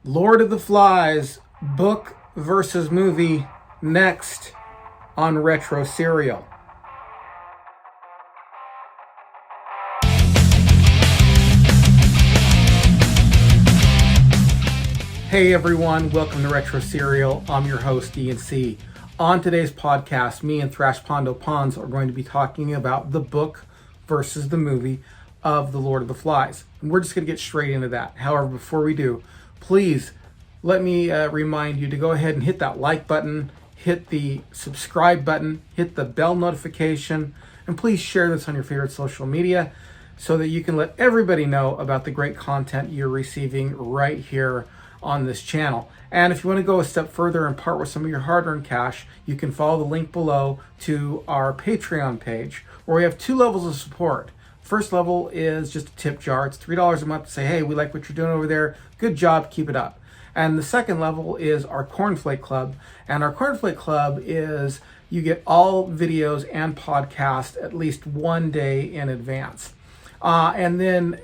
Lord of the Flies, book versus movie, next on Retro Serial. Hey everyone, welcome to Retro Serial. I'm your host, Ian C. On today's podcast, me and Thrashpondo and I are going to be talking about the book versus the movie of The Lord of the Flies. And we're just going to get straight into that. However, before we do, please let me remind you to go ahead and hit that like button, hit the subscribe button, hit the bell notification, and please share this on your favorite social media so that you can let everybody know about the great content you're receiving right here on this channel. And if you want to go a step further and part with some of your hard-earned cash, you can follow the link below to our Patreon page, where we have two levels of support. First level is just a tip jar. It's $3 a month to say, hey, we like what you're doing over there. Good job, keep it up. And the second level is our Cornflake Club. And our Cornflake Club is you get all videos and podcasts at least one day in advance. And then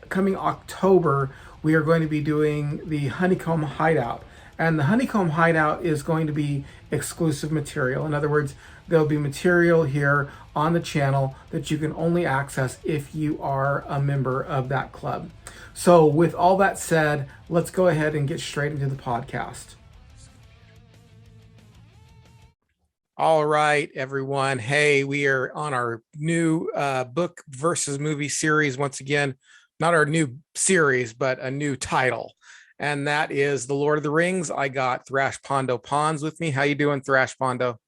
coming October, we are going to be doing the Honeycomb Hideout. And the Honeycomb Hideout is going to be exclusive material. In other words, there'll be material here on the channel that you can only access if you are a member of that club. So with all that said, let's go ahead and get straight into the podcast. All right, everyone. Hey, we are on our new book versus movie series once again. Not our new series, but a new title. And that is The Lord of the Rings. I got Thrashpondo Pons with me. How you doing, Thrashpondo?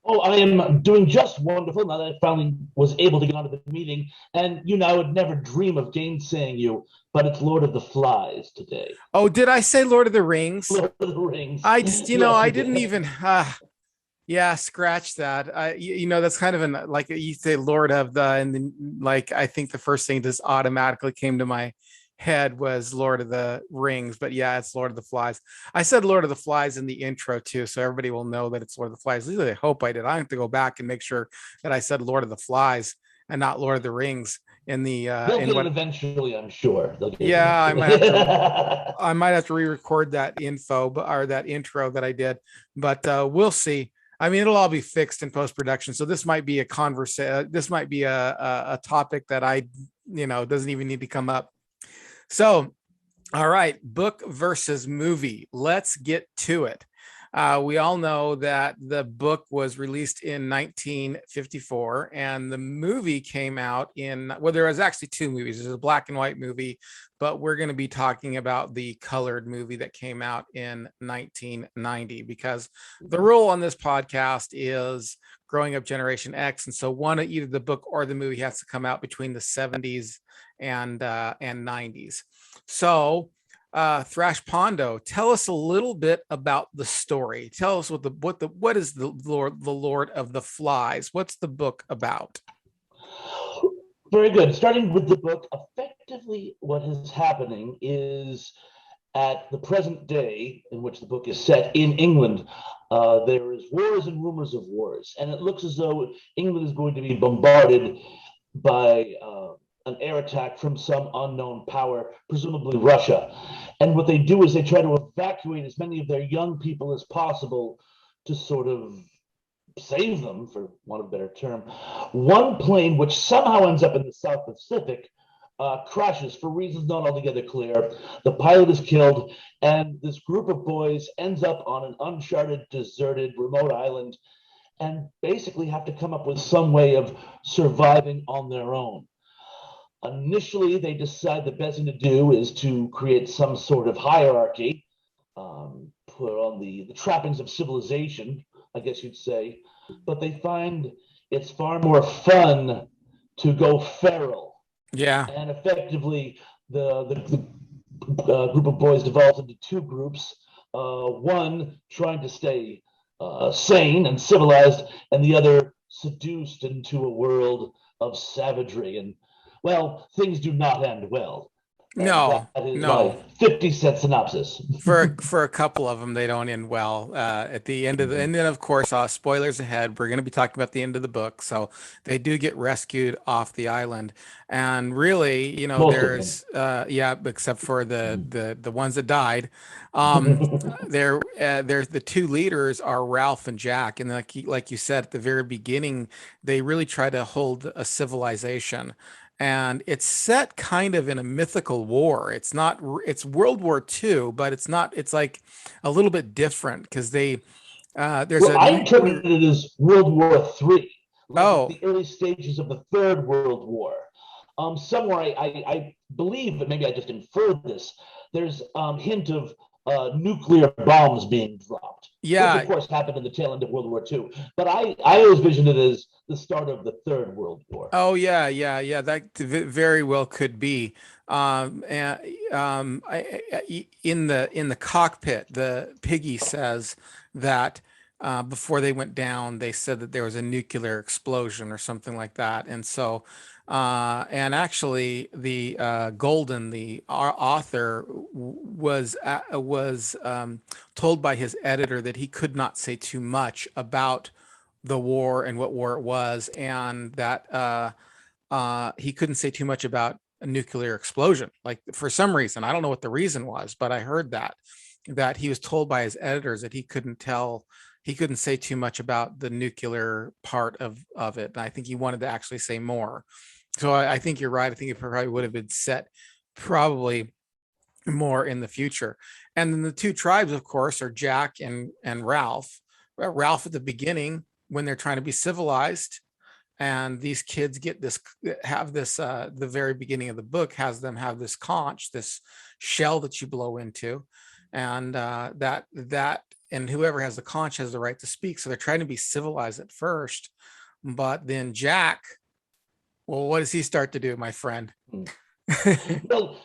Oh, I am doing just wonderful now that I finally was able to get onto the meeting. And I would never dream of gainsaying you, but it's Lord of the Flies today. Oh, did I say Lord of the Rings? Lord of the Rings. I just, Yes, I you didn't did. even, yeah, scratch that. That's kind of like you say Lord of the, and then like, I think the first thing just automatically came to my head was Lord of the Rings, but yeah, it's Lord of the Flies. I said Lord of the Flies in the intro too, so everybody will know that it's Lord of the Flies. At least I hope I did. I have to go back and make sure that I said Lord of the Flies and not Lord of the Rings in the They'll in get it what. eventually, I'm sure. They'll get it Yeah, eventually. I might have to re-record that info or that intro that I did, but we'll see. I mean, it'll all be fixed in post-production. So this might be a conversation. This might be a topic that doesn't even need to come up. So, all right, book versus movie. Let's get to it. We all know that the book was released in 1954 and the movie came out there was actually two movies. There's a black and white movie, but we're going to be talking about the colored movie that came out in 1990 because the rule on this podcast is growing up Generation X. And so either the book or the movie has to come out between the 70s and 90s. So, Thrashpondo, tell us a little bit about the story. Tell us what is the Lord of the Flies? What's the book about? Very good. Starting with the book, effectively what is happening is at the present day in which the book is set in England, there is wars and rumors of wars. And it looks as though England is going to be bombarded by an air attack from some unknown power, presumably Russia. And what they do is they try to evacuate as many of their young people as possible to sort of save them, for want of a better term. One plane, which somehow ends up in the South Pacific, crashes for reasons not altogether clear. The pilot is killed, and this group of boys ends up on an uncharted, deserted, remote island and basically have to come up with some way of surviving on their own. Initially, they decide the best thing to do is to create some sort of hierarchy, put on the trappings of civilization, I guess you'd say, but they find it's far more fun to go feral. Yeah. And effectively, the group of boys develops into two groups, one trying to stay sane and civilized, and the other seduced into a world of savagery. And well, things do not end well. And that No, is no. my 50-cent synopsis. For a couple of them, they don't end well. At the end of the, and then of course, spoilers ahead. We're going to be talking about the end of the book, so they do get rescued off the island, and really, Most of them. there's yeah, except for the ones that died. Um, there's the two leaders are Ralph and Jack, and like you said at the very beginning, they really try to hold a civilization, and it's set kind of in a mythical war. It's not, it's World War II, but it's not, it's like a little bit different because there's Well, a I interpreted it as World War III, like oh the early stages of the Third World War. Somewhere I believe, but maybe I just inferred this, there's hint of nuclear bombs being dropped, which of yeah. course happened in the tail end of World War II. But I always visioned it as the start of the Third World War. Oh yeah, that very well could be. And in the cockpit, the Piggy says that before they went down, they said that there was a nuclear explosion or something like that. And so, and actually, the Golden, the author, was told by his editor that he could not say too much about the war and what war it was, and that he couldn't say too much about a nuclear explosion. Like for some reason, I don't know what the reason was, but I heard that he was told by his editors that he couldn't say too much about the nuclear part of it. And I think he wanted to actually say more. So I think you're right. I think it probably would have been set probably more in the future. And then the two tribes, of course, are Jack and Ralph. Ralph at the beginning when they're trying to be civilized, and these kids have this the very beginning of the book has them have this conch, this shell that you blow into, and that and whoever has the conch has the right to speak. So they're trying to be civilized at first, but then Jack, well, what does he start to do, my friend? Well,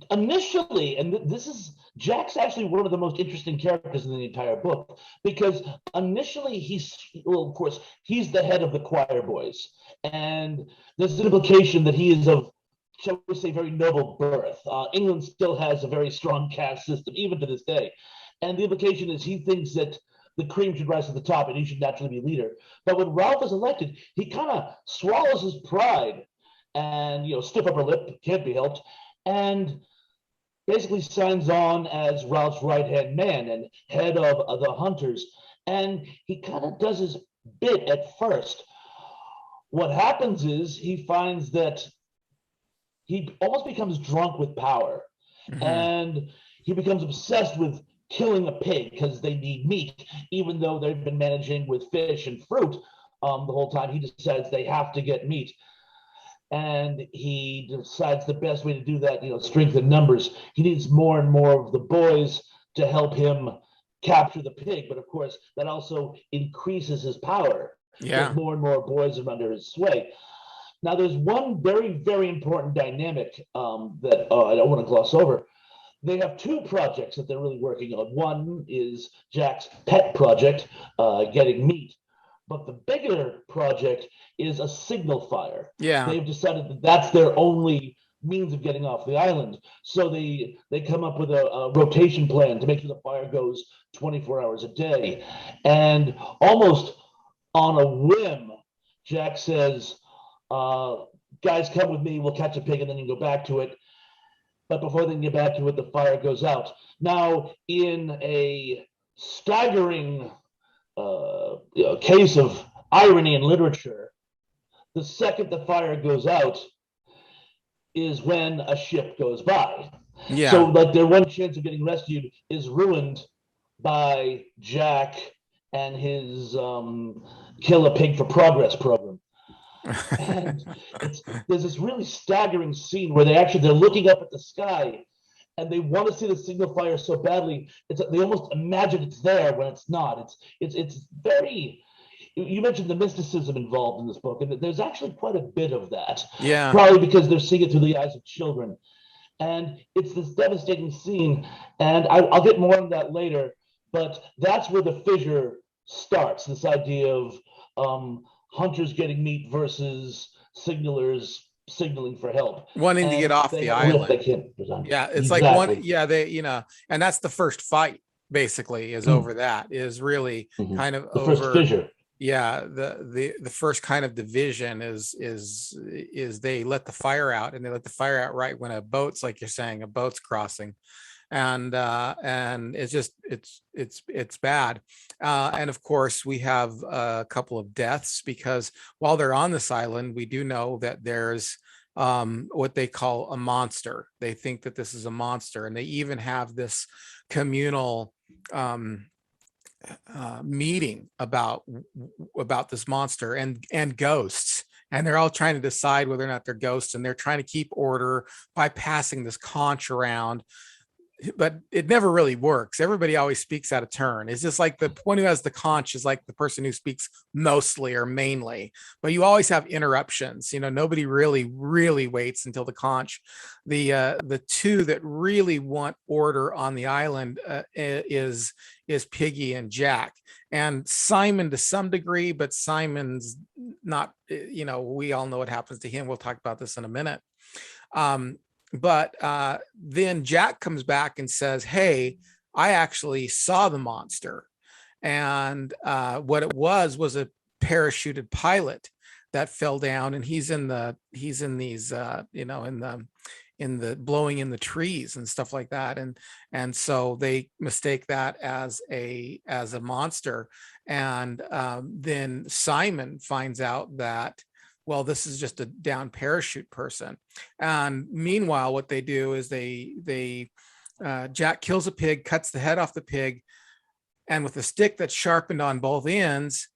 initially, and this is Jack's actually one of the most interesting characters in the entire book because initially well, of course, he's the head of the choir boys, and there's an implication that he is of, shall we say, very noble birth. England still has a very strong caste system, even to this day, and the implication is he thinks that the cream should rise to the top and he should naturally be leader. But when Ralph is elected, he kind of swallows his pride and stiff upper lip, can't be helped, and basically signs on as Ralph's right hand man and head of the hunters. And he kind of does his bit at first. What happens is he finds that he almost becomes drunk with power, Mm-hmm. and he becomes obsessed with killing a pig because they need meat, even though they've been managing with fish and fruit the whole time. He decides they have to get meat, and he decides the best way to do that, strength in numbers. He needs more and more of the boys to help him capture the pig, but of course that also increases his power because Yeah. more and more boys are under his sway. Now there's one very, very important dynamic that I don't want to gloss over. They have two projects that they're really working on. One is Jack's pet project, getting meat. But the bigger project is a signal fire. Yeah. They've decided that that's their only means of getting off the island. So they come up with a rotation plan to make sure the fire goes 24 hours a day. And almost on a whim, Jack says, guys, come with me. We'll catch a pig and then you can go back to it. But before they can get back to it, the fire goes out. Now, in a staggering case of irony in literature, the second the fire goes out is when a ship goes by. So, Yeah. like, their one chance of getting rescued is ruined by Jack and his kill a pig for progress program. And there's this really staggering scene where they're looking up at the sky and they want to see the signal fire so badly. They almost imagine it's there when it's not. It's very. You mentioned the mysticism involved in this book, and there's actually quite a bit of that. Yeah. Probably because they're seeing it through the eyes of children, and it's this devastating scene. And I'll get more on that later, but that's where the fissure starts. This idea of hunters getting meat versus signalers signaling for help, wanting to get and off they the have a lift island. they can't design. Yeah, it's like one. Exactly. Yeah, they and that's the first fight. Basically, is over that is really Mm-hmm. kind of The first over. fissure. Yeah, the first kind of division is they let the fire out, and they let the fire out right when a boat's, like you're saying, a boat's crossing, and it's just it's bad, and of course we have a couple of deaths because while they're on this island, we do know that there's what they call a monster. They think that this is a monster, and they even have this communal meeting about this monster and ghosts, and they're all trying to decide whether or not they're ghosts, and they're trying to keep order by passing this conch around, but it never really works. Everybody always speaks out of turn. It's just like the one who has the conch is like the person who speaks mostly or mainly, but you always have interruptions. Nobody really waits until the conch. The two that really want order on the island is Piggy and Jack, and Simon to some degree, but Simon's not. We all know what happens to him. We'll talk about this in a minute. But then Jack comes back and says, hey, I actually saw the monster. And what it was a parachuted pilot that fell down, and he's in these in the blowing in the trees and stuff like that. And so they mistake that as a monster. And then Simon finds out that, well, this is just a down parachute person. And meanwhile, what they do is Jack kills a pig, cuts the head off the pig, and with a stick that's sharpened on both ends,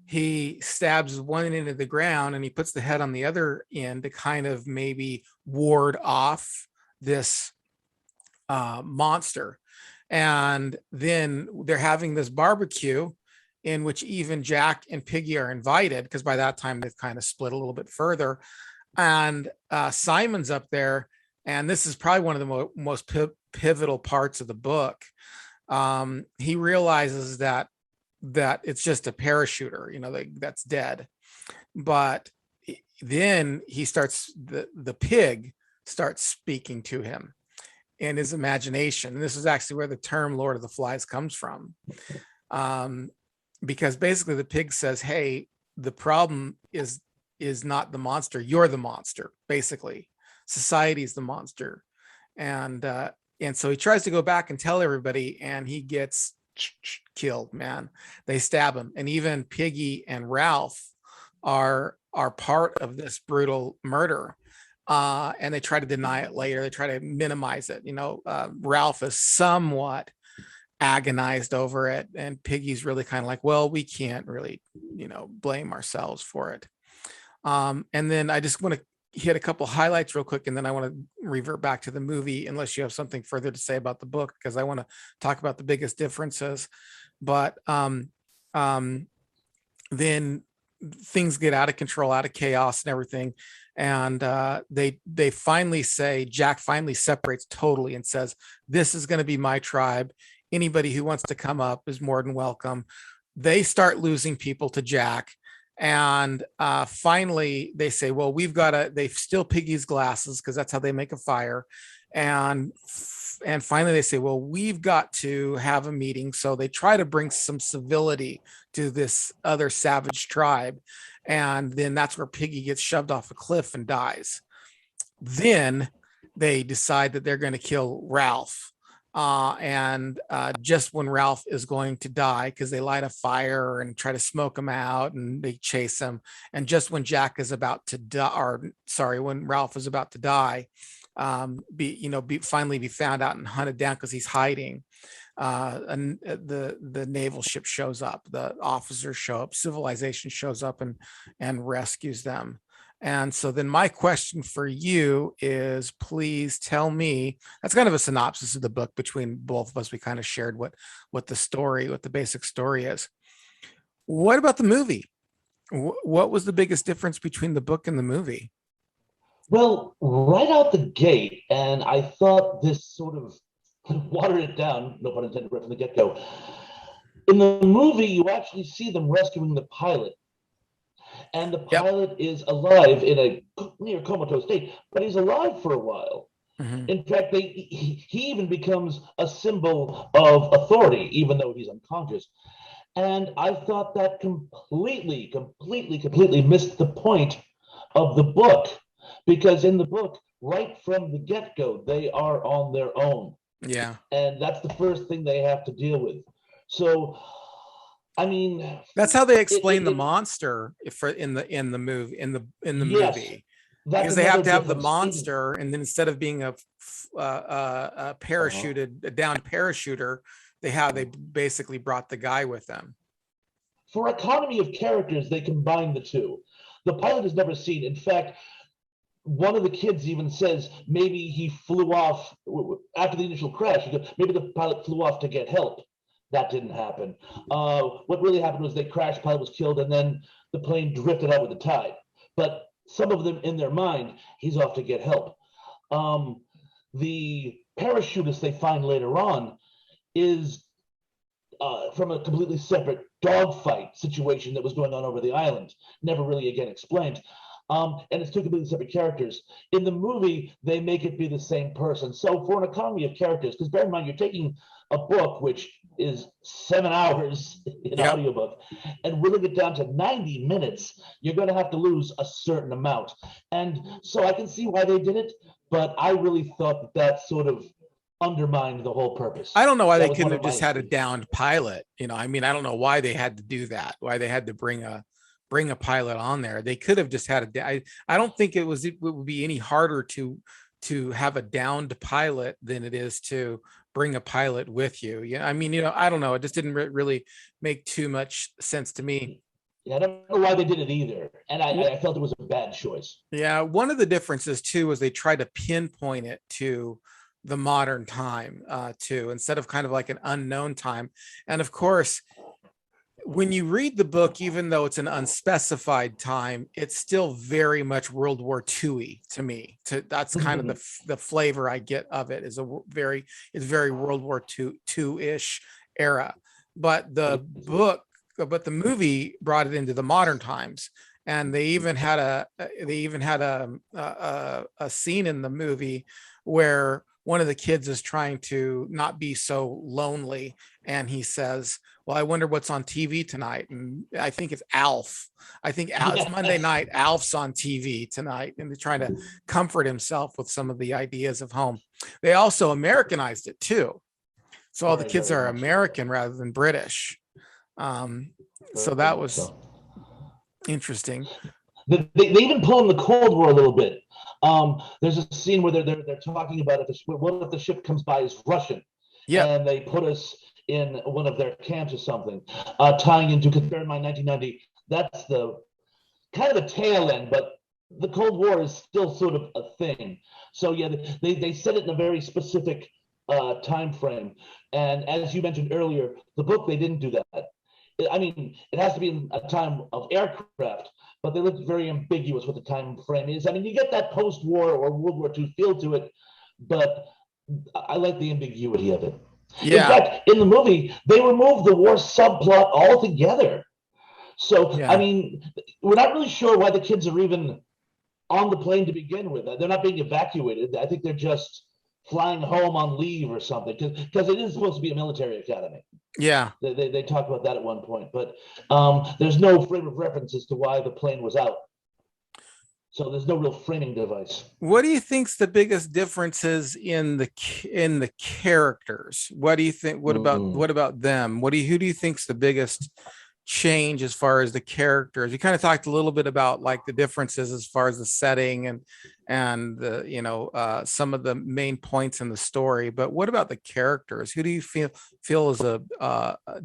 he stabs one end into the ground, and he puts the head on the other end to kind of maybe ward off this monster. And then they're having this barbecue in which even Jack and Piggy are invited, because by that time they've kind of split a little bit further. And Simon's up there, and this is probably one of the most pivotal parts of the book. He realizes that it's just a parachuter, that's dead. But then he starts, the pig starts speaking to him in his imagination. And this is actually where the term Lord of the Flies comes from. Because basically the pig says, hey, the problem is not the monster, you're the monster. Basically, society's the monster. And so he tries to go back and tell everybody, and he gets killed, man. They stab him. And even Piggy and Ralph are part of this brutal murder. And they try to deny it later. They try to minimize it. Ralph is somewhat agonized over it, and Piggy's really kind of like, well, we can't really blame ourselves for it. And then I just want to hit a couple highlights real quick, and then I want to revert back to the movie unless you have something further to say about the book, because I want to talk about the biggest differences. But then things get out of control, out of chaos and everything, and they finally say, Jack finally separates totally and says, this is going to be my tribe. Anybody who wants to come up is more than welcome. They start losing people to Jack. And finally they say, well, they steal Piggy's glasses, because that's how they make a fire. And finally they say, well, we've got to have a meeting. So they try to bring some civility to this other savage tribe. And then that's where Piggy gets shoved off a cliff and dies. Then they decide that they're going to kill Ralph. And just when Ralph is going to die, because they light a fire and try to smoke him out, and they chase him. And just when Jack is about to die, when Ralph is about to die, finally be found out and hunted down because he's hiding. And the naval ship shows up, the officers show up, civilization shows up and rescues them. And so then my question for you is, please tell me, that's kind of a synopsis of the book between both of us. We kind of shared what the basic story is. What about the movie? What was the biggest difference between the book and the movie? Well, right out the gate, and I thought this sort of watered it down, no pun intended, right from the get-go. In the movie, you actually see them rescuing the pilot. And the Yep. pilot is alive in a near comatose state, but he's alive for a while. Hmm. In fact, he even becomes a symbol of authority, even though he's unconscious. And I thought that completely missed the point of the book, because in the book, right from the get-go, they are on their own. Yeah. And that's the first thing they have to deal with. So, I mean, That's how they it, explain it, the it monster for in the movie in the yes, movie, that's because they have another to have the difference. monster, and then instead of being a parachuted a downed parachuter, they basically brought the guy with them. For economy of characters, they combine the two. The pilot is never seen. In fact, one of the kids even says maybe he flew off after the initial crash. Maybe the pilot flew off to get help. That didn't happen. What really happened was they crashed, pilot was killed, and then the plane drifted out with the tide. But some of them in their mind, he's off to get help. The parachutist they find later on is from a completely separate dogfight situation that was going on over the island, never really again explained. And it's two completely separate characters. In the movie, they make it be the same person. So for an economy of characters, because bear in mind, you're taking a book which is 7 hours in Yep. audiobook and whittling it down to 90 minutes, you're going to have to lose a certain amount. And so I can see why they did it, but I really thought that sort of undermined the whole purpose. I don't know why That they was couldn't one have of my just had a downed pilot. I mean, I don't know why they had to do that. Why they had to bring a pilot on there. They could have just had I don't think it would be any harder to have a downed pilot than it is to bring a pilot with you. Yeah, I mean, I don't know. It just didn't really make too much sense to me. Yeah, I don't know why they did it either. And I felt it was a bad choice. Yeah, one of the differences too was they tried to pinpoint it to the modern time too, instead of kind of like an unknown time. And of course, when you read the book, even though it's an unspecified time, it's still very much World War II-y to me. That's kind of the flavor I get of it. It's very World War II-ish era. But the movie brought it into the modern times, and they even had a scene in the movie where one of the kids is trying to not be so lonely, and he says, well, I wonder what's on TV tonight. And I think it's Alf. I think it's Monday night. Alf's on TV tonight. And they're trying to comfort himself with some of the ideas of home. They also Americanized it too. So all the kids are American rather than British. So that was interesting. They even pull in the Cold War a little bit. There's a scene where they're talking about what if the ship comes by is Russian? Yeah. And they put us in one of their camps or something, tying into, because bear in mind, 1990, that's the kind of the tail end, but the Cold War is still sort of a thing. So yeah, they set it in a very specific time frame. And as you mentioned earlier, the book, they didn't do that. I mean, it has to be in a time of aircraft, but they looked very ambiguous what the time frame is. I mean, you get that post-war or World War II feel to it, but I like the ambiguity of it. Yeah. In fact, in the movie, they removed the war subplot altogether. So, yeah. I mean, we're not really sure why the kids are even on the plane to begin with. They're not being evacuated. I think they're just flying home on leave or something, because it is supposed to be a military academy. Yeah. They talked about that at one point, but there's no frame of reference as to why the plane was out. So there's no real framing device. What do you think's the biggest differences in the characters? What do you think? What about them? Who do you think's the biggest change as far as the characters? You kind of talked a little bit about like the differences as far as the setting and the some of the main points in the story. But what about the characters? Who do you feel is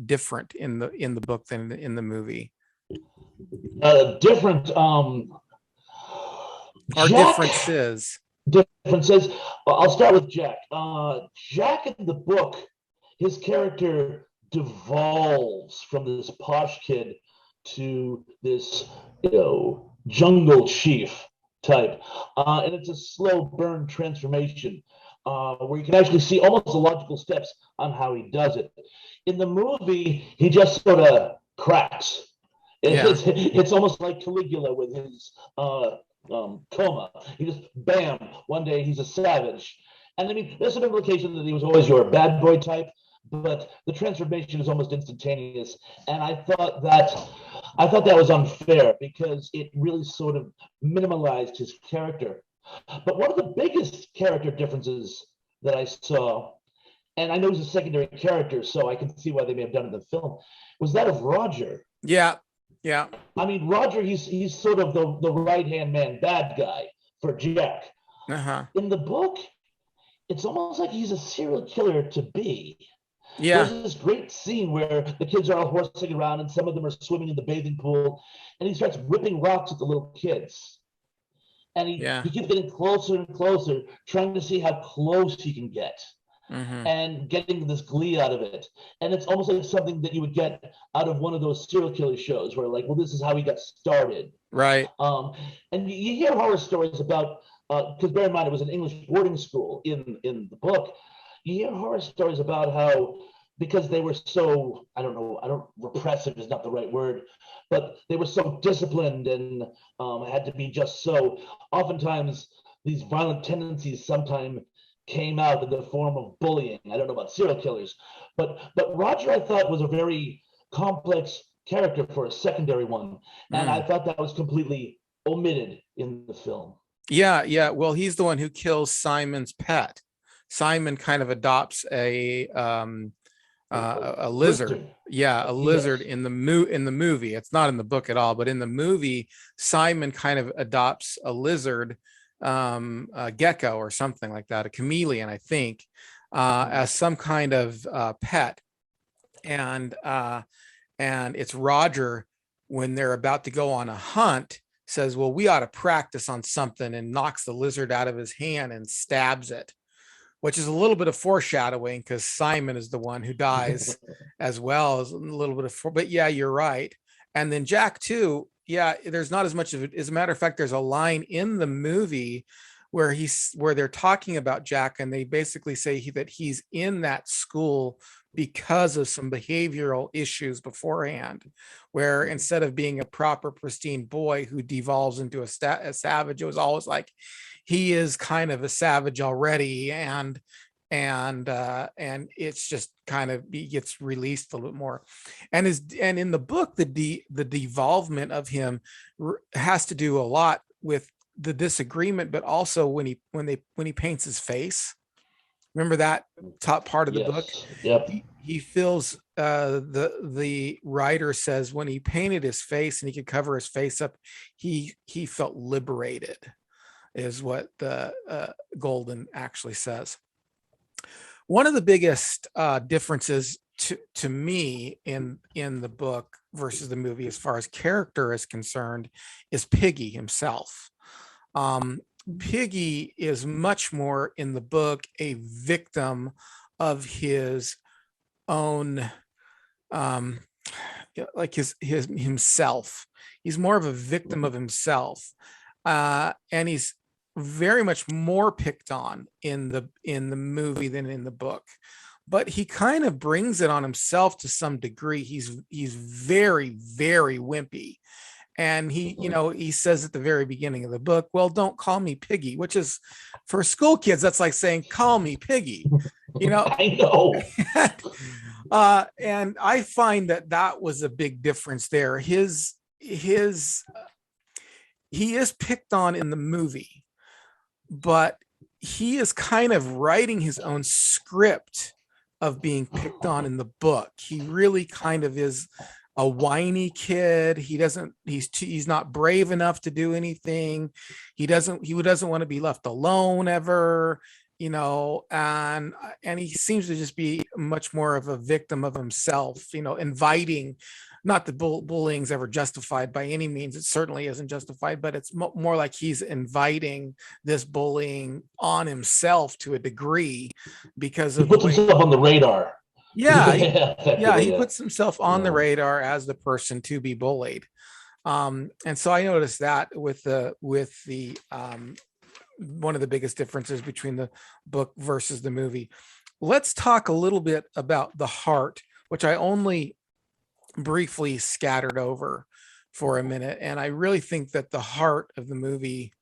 different in the book than in the movie? Different. Or differences. I'll start with Jack. Jack in the book, his character devolves from this posh kid to this, jungle chief type, and it's a slow burn transformation where you can actually see almost the logical steps on how he does it. In the movie, he just sort of cracks, Yeah. It's almost like Caligula with his coma. He just bam, one day he's a savage. And I mean, there's some implication that he was always your bad boy type, but the transformation is almost instantaneous. And I thought that was unfair because it really sort of minimalized his character. But one of the biggest character differences that I saw, and I know he's a secondary character, so I can see why they may have done it in the film, was that of Roger. Yeah. Yeah. I mean, Roger, he's sort of the right hand man, bad guy for Jack. Uh-huh. In the book, it's almost like he's a serial killer to be. There's Yeah. this great scene where the kids are all horsing around and some of them are swimming in the bathing pool, and he starts whipping rocks at the little kids. And Yeah. he keeps getting closer and closer, trying to see how close he can get Mm-hmm. and getting this glee out of it. And it's almost like something that you would get out of one of those serial killer shows where, like, well, this is how he got started. Right. Um, and you hear horror stories about, because bear in mind, it was an English boarding school in the book. You hear horror stories about how, because they were so, I don't, repressive is not the right word, but they were so disciplined and had to be just so. Oftentimes, these violent tendencies sometimes came out in the form of bullying. I don't know about serial killers, but Roger I thought was a very complex character for a secondary one, and I Mm. thought that was completely omitted in the film. Yeah. Yeah. Well, he's the one who kills Simon's pet. Simon kind of adopts a lizard. Lizard, Yeah, a lizard yes. in the movie. It's not in the book at all, but in the movie, Simon kind of adopts a lizard, a gecko or something like that, a chameleon, I think, as some kind of pet. And it's Roger, when they're about to go on a hunt, says, "Well, we ought to practice on something," and knocks the lizard out of his hand and stabs it, which is a little bit of foreshadowing because Simon is the one who dies as well as a little bit of, but yeah, you're right. And then Jack too. Yeah, there's not as much of it. As a matter of fact, there's a line in the movie where they're talking about Jack, and they basically say that he's in that school because of some behavioral issues beforehand, where instead of being a proper pristine boy who devolves into a savage, it was always like he is kind of a savage already, and it's just kind of, he gets released a little bit more. And in the book, the devolvement of him has to do a lot with the disagreement, but also when he paints his face. Remember that top part of the book? Yes. Yep. He feels, the writer says, when he painted his face and he could cover his face up, he felt liberated, is what the Golden actually says. One of the biggest differences to me in the book versus the movie, as far as character is concerned, is Piggy himself. Piggy is much more in the book a victim of his own, like his himself. He's more of a victim of himself, and he's very much more picked on in the movie than in the book. But he kind of brings it on himself to some degree. He's very, very wimpy. And he says at the very beginning of the book, "Well, don't call me Piggy," which is, for school kids, that's like saying, "Call me Piggy." I know. And I find that was a big difference there. He is picked on in the movie, but he is kind of writing his own script of being picked on in the book. He really kind of is a whiny kid. He's not brave enough to do anything. He doesn't want to be left alone ever, and he seems to just be much more of a victim of himself, inviting, not that bullying's ever justified by any means. It certainly isn't justified, but it's more like he's inviting this bullying on himself to a degree because He of the puts way. himself on the radar. Yeah, he Yeah. puts himself on the radar as the person to be bullied. And so I noticed that with the one of the biggest differences between the book versus the movie. Let's talk a little bit about the heart, which I only briefly scattered over. for a minute. And I really think that the heart of the movie,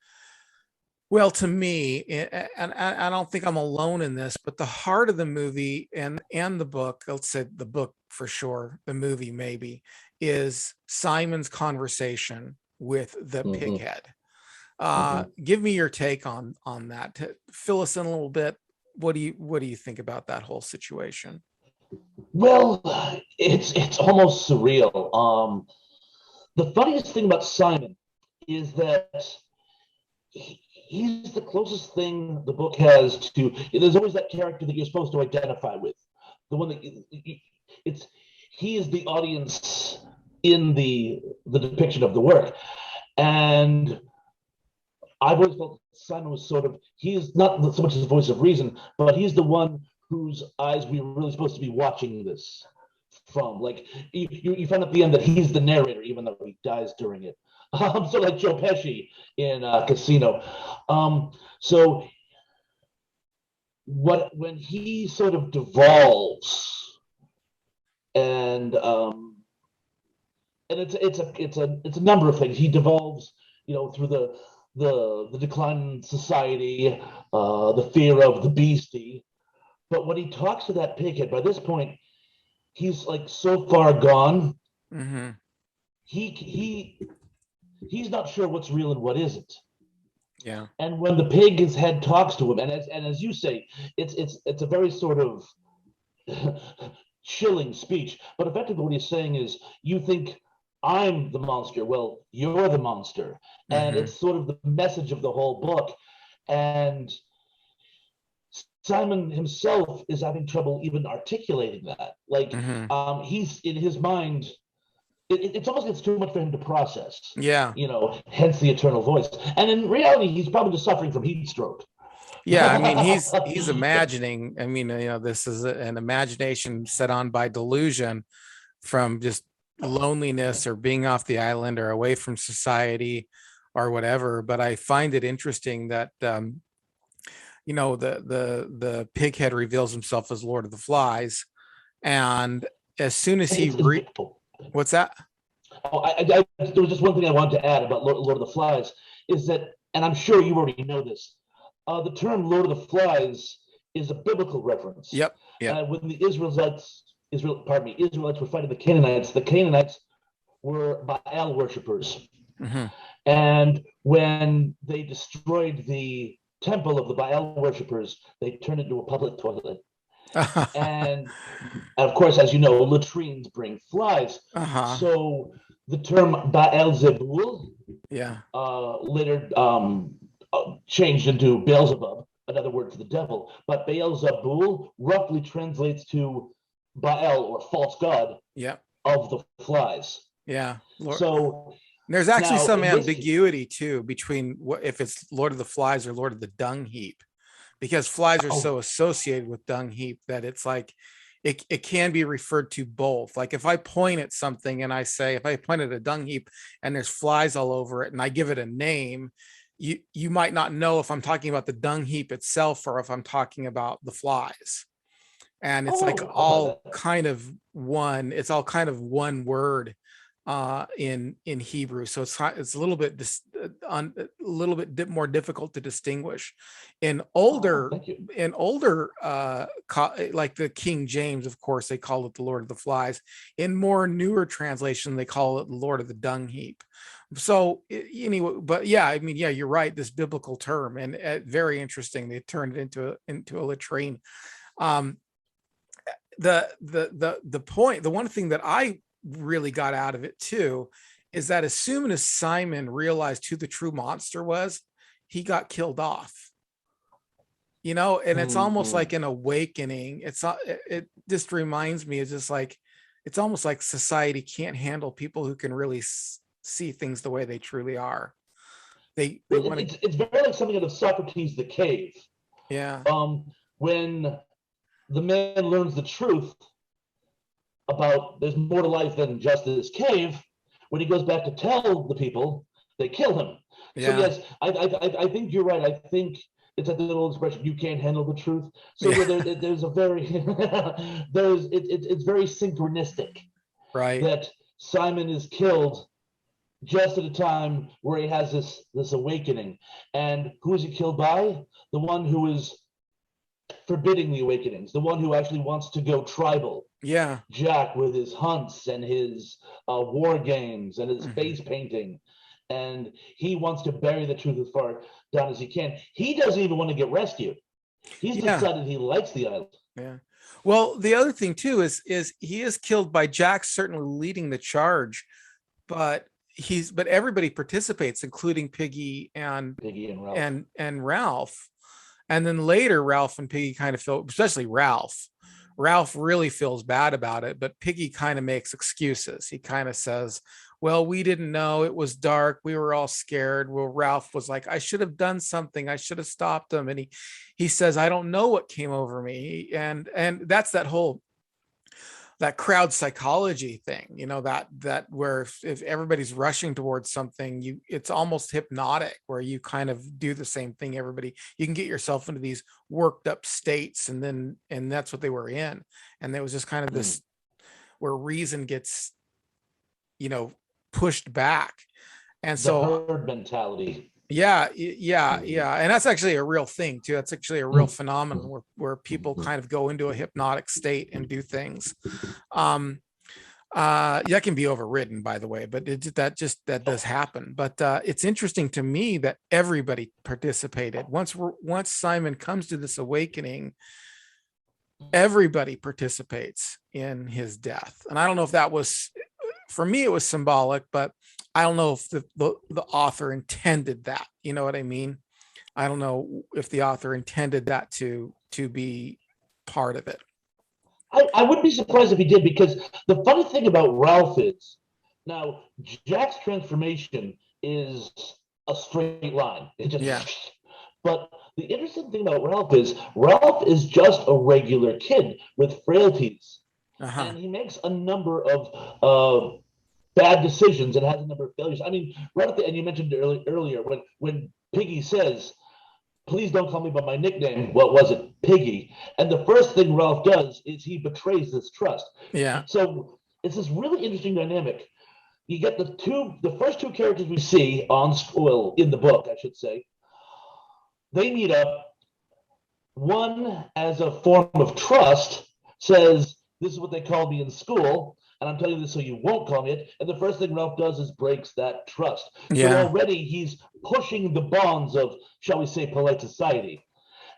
well, to me, and I don't think I'm alone in this, but the heart of the movie and the book, let's say the book for sure, the movie maybe, is Simon's conversation with the Mhm. pighead. Mhm. Give me your take on that. To fill us in a little bit. What do you think about that whole situation? Well, it's almost surreal. The funniest thing about Simon is that he's the closest thing the book has to. There's always that character that you're supposed to identify with, the one that it's he is the audience in the depiction of the work, and I've always felt Simon was sort of he's not so much the voice of reason, but he's the one whose eyes we were really supposed to be watching this from. Like you find at the end that he's the narrator, even though he dies during it. So like Joe Pesci in Casino. So what when he sort of devolves and and it's a number of things. He devolves, through the decline in society, the fear of the beastie. But when he talks to that pighead, by this point, he's like so far gone. Mm-hmm. He's not sure what's real and what isn't. Yeah. And when the pig his head talks to him, and as you say, it's a very sort of chilling speech. But effectively, what he's saying is, you think I'm the monster. Well, you're the monster. And Mm-hmm. it's sort of the message of the whole book. And Simon himself is having trouble even articulating that. Like, Mm-hmm. he's in his mind, it's almost it's too much for him to process. Yeah. Hence the eternal voice. And in reality, he's probably just suffering from heat stroke. Yeah, I mean, he's imagining. I mean, this is an imagination set on by delusion from just loneliness or being off the island or away from society or whatever. But I find it interesting that the pighead reveals himself as Lord of the Flies, and as soon as what's that? There was just one thing I wanted to add about Lord of the Flies is that, and I'm sure you already know this, the term Lord of the Flies is a biblical reference. Yep. Yep. When the Israelites were fighting the Canaanites were Baal worshippers. Mm-hmm. And when they destroyed the temple of the Baal worshippers, they turned it into a public toilet. And of course, as you know, latrines bring flies. Uh-huh. So the term Baal Zebul, Yeah, later changed into Beelzebub, another word for the devil. But Beelzebul roughly translates to Baal, or false god, yeah, of the flies. yeah. So There's actually now some in this ambiguity too between if it's Lord of the Flies or Lord of the Dung Heap, because flies are so associated with dung heap that it's like it can be referred to both. Like if I point at something and I say, if I point at a dung heap and there's flies all over it and I give it a name, you might not know if I'm talking about the dung heap itself or if I'm talking about the flies. And it's like all kind of one, it's all kind of one word in Hebrew, so it's a little bit more difficult to distinguish. In older like the King James, of course, they call it the Lord of the Flies. In more newer translation, they call it the Lord of the Dung Heap. So anyway, but yeah, I mean, yeah, you're right. This biblical term, and very interesting. They turned it into a latrine. The point, the one thing that I really got out of it too is that as soon as Simon realized who the true monster was, he got killed off, and it's almost like an awakening. It just reminds me, it's just like it's almost like society can't handle people who can really see things the way they truly are. They want to. It's very like something out of Socrates the Cave. Yeah. When the man learns the truth about there's more to life than just this cave, when he goes back to tell the people, they kill him. Yeah. So yes, I think you're right. I think it's like the little expression, you can't handle the truth. So yeah, there's a very it's very synchronistic, right, that Simon is killed just at a time where he has this awakening. And who is he killed by? The one who is forbidding the awakenings, the one who actually wants to go tribal. Yeah. Jack with his hunts and his war games and his Mhm. face painting. And he wants to bury the truth as far down as he can. He doesn't even want to get rescued. He's Yeah. decided he likes the island. Yeah. Well, the other thing too is he is killed by Jack certainly leading the charge, but but everybody participates, including Piggy Piggy and Ralph. and Ralph. And then later Ralph and Piggy kind of feel, especially Ralph. Ralph really feels bad about it, but Piggy kind of makes excuses. He kind of says, well, we didn't know, it was dark, we were all scared. Well, Ralph was like, I should have done something, I should have stopped them. And he says, I don't know what came over me. And that's that crowd psychology thing, that where if everybody's rushing towards something, it's almost hypnotic, where you kind of do the same thing. You can get yourself into these worked up states, and that's what they were in. And there was just kind of this where reason gets, pushed back. And The so herd mentality. yeah, and that's actually a real thing too. That's actually a real phenomenon where people kind of go into a hypnotic state and do things. That can be overridden, by the way, but that does happen. But it's interesting to me that everybody participated. Once Simon comes to this awakening, everybody participates in his death. And I don't know if that was, for me it was symbolic, but I don't know if the author intended that. You know what I mean? I don't know if the author intended that to be part of it. I wouldn't be surprised if he did, because the funny thing about Ralph is, now Jack's transformation is a straight line. It just, Yeah. but the interesting thing about Ralph is just a regular kid with frailties, Uh-huh. and he makes a number of bad decisions and has a number of failures. I mean, right at the and you mentioned earlier when Piggy says, please don't call me by my nickname. What was it? Piggy. And the first thing Ralph does is he betrays this trust. Yeah. So it's this really interesting dynamic. You get the first two characters we see on school in the book, I should say. They meet up. One, as a form of trust, says, this is what they called me in school, and I'm telling you this so you won't call me it. And the first thing Ralph does is breaks that trust. So Yeah. already he's pushing the bonds of, shall we say, polite society.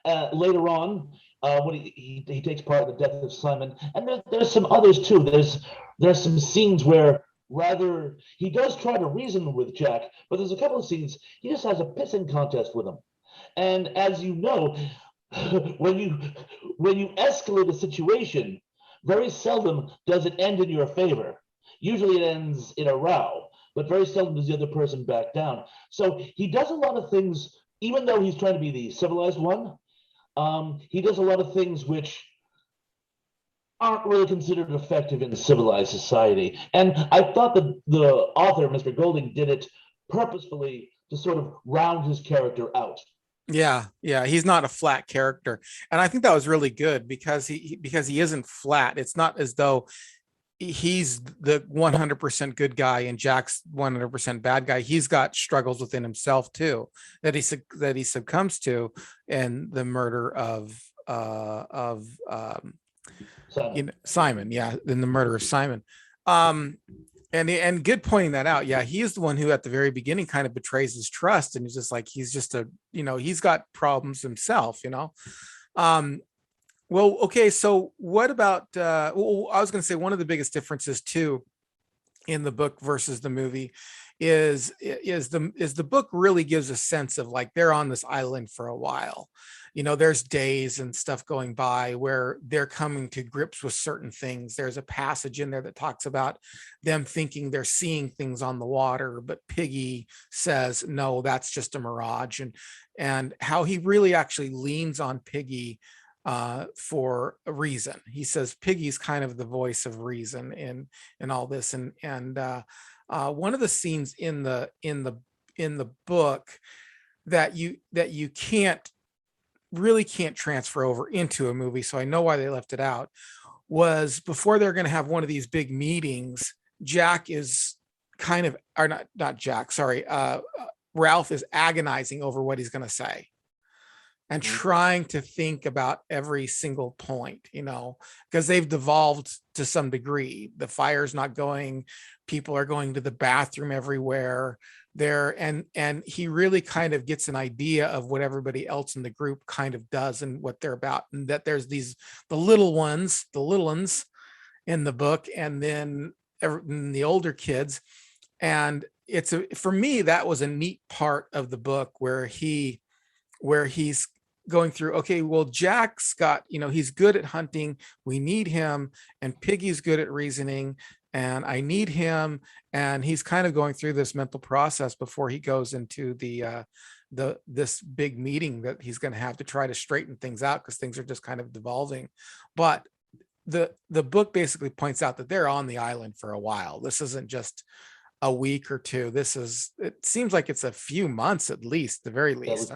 Later on, when he takes part in the death of Simon, and there's some others too. There's some scenes where rather he does try to reason with Jack, but there's a couple of scenes he just has a pissing contest with him. And as you know, when you escalate a situation, very seldom does it end in your favor. Usually it ends in a row, but very seldom does the other person back down. So he does a lot of things, even though he's trying to be the civilized one. He does a lot of things which aren't really considered effective in civilized society. And I thought that the author, Mr. Golding, did it purposefully to sort of round his character out. Yeah, he's not a flat character, and I think that was really good because he isn't flat. It's not as though he's the 100% good guy and Jack's 100% bad guy. He's got struggles within himself too that he succumbs to in the murder of Simon. Yeah, in the murder of Simon. And good pointing that out. Yeah, he is the one who at the very beginning kind of betrays his trust, and he's just like, he's just he's got problems himself. Well, okay, so what about well, I was going to say one of the biggest differences too in the book versus the movie is the book really gives a sense of like they're on this island for a while. There's days and stuff going by where they're coming to grips with certain things. There's a passage in there that talks about them thinking they're seeing things on the water, but Piggy says, no, that's just a mirage. And how he really actually leans on Piggy for a reason. He says Piggy's kind of the voice of reason in all this. And one of the scenes in the book that you can't transfer over into a movie, so I know why they left it out, was before they're going to have one of these big meetings. Jack is kind of, or not Jack, sorry, Ralph is agonizing over what he's going to say and trying to think about every single point, because they've devolved to some degree. The fire's not going, people are going to the bathroom everywhere there. And he really kind of gets an idea of what everybody else in the group kind of does and what they're about. And that there's the little ones in the book, and then the older kids. And for me, that was a neat part of the book where he's going through, okay, well, Jack's got, he's good at hunting, we need him, and Piggy's good at reasoning, and I need him. And he's kind of going through this mental process before he goes into this big meeting that he's going to have to try to straighten things out, because things are just kind of devolving. But the book basically points out that they're on the island for a while. This isn't just a week or two. It seems like it's a few months at least, the very least.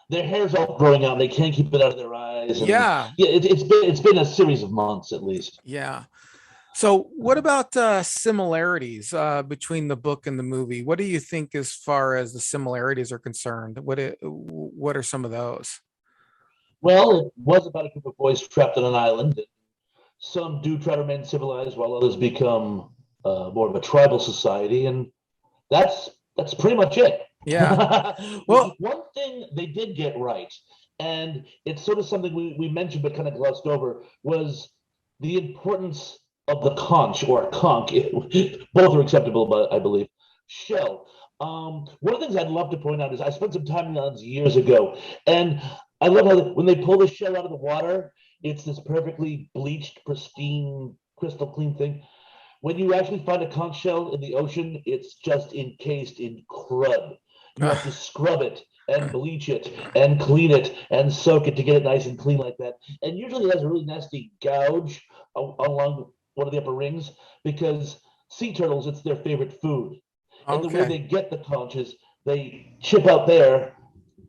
Their hair's all growing out. They can't keep it out of their eyes. And yeah. It's been a series of months at least. Yeah. So what about similarities between the book and the movie? What do you think as far as the similarities are concerned? What are some of those? Well, it was about a group of boys trapped on an island. Some do try to remain civilized, while others become more of a tribal society, and that's pretty much it. Yeah. Well, one thing they did get right, and it's sort of something we mentioned but kind of glossed over, was the importance of the conch or conch. Both are acceptable, but I believe shell. One of the things I'd love to point out is I spent some time on islands years ago, and I love how when they pull the shell out of the water, it's this perfectly bleached, pristine, crystal clean thing. When you actually find a conch shell in the ocean, it's just encased in crud. You have to scrub it and bleach it and clean it and soak it to get it nice and clean like that. And usually it has a really nasty gouge along one of the upper rings, because sea turtles, it's their favorite food. And the way they get the conch is they chip out there,